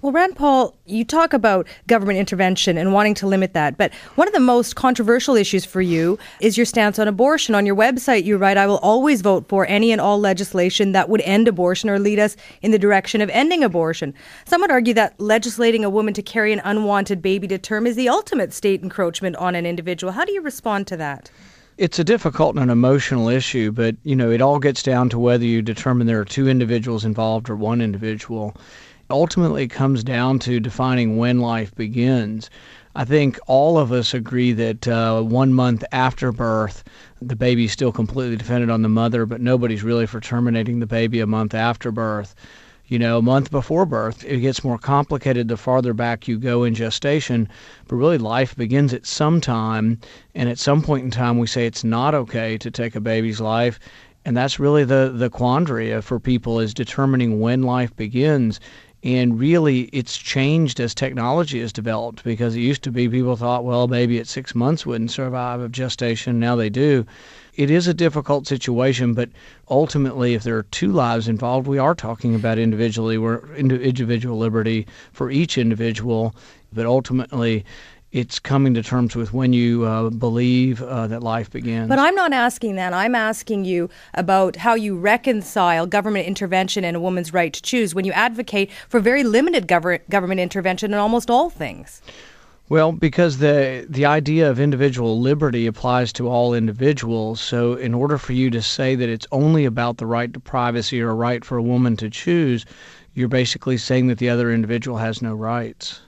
Well, Rand Paul, you talk about government intervention and wanting to limit that, but one of the most controversial issues for you is your stance on abortion. On your website, you write, "I will always vote for any and all legislation that would end abortion or lead us in the direction of ending abortion." Some would argue that legislating a woman to carry an unwanted baby to term is the ultimate state encroachment on an individual. How do you respond to that? It's a difficult and an emotional issue, but, it all gets down to whether you determine there are two individuals involved or one individual. Ultimately, it comes down to defining when life begins. I think all of us agree that 1 month after birth, the baby is still completely dependent on the mother, but nobody's really for terminating the baby a month after birth. A month before birth, it gets more complicated the farther back you go in gestation, but really life begins at some time, and at some point in time we say it's not okay to take a baby's life, and that's really the quandary for people, is determining when life begins. And really, it's changed as technology has developed, because it used to be people thought, well, baby at 6 months wouldn't survive of gestation. Now they do. It is a difficult situation, but ultimately, if there are two lives involved, we are talking about individual liberty for each individual. But ultimately, it's coming to terms with when you believe that life begins. But I'm not asking that. I'm asking you about how you reconcile government intervention and a woman's right to choose when you advocate for very limited government intervention in almost all things. Well, because the idea of individual liberty applies to all individuals. So in order for you to say that it's only about the right to privacy or a right for a woman to choose, you're basically saying that the other individual has no rights.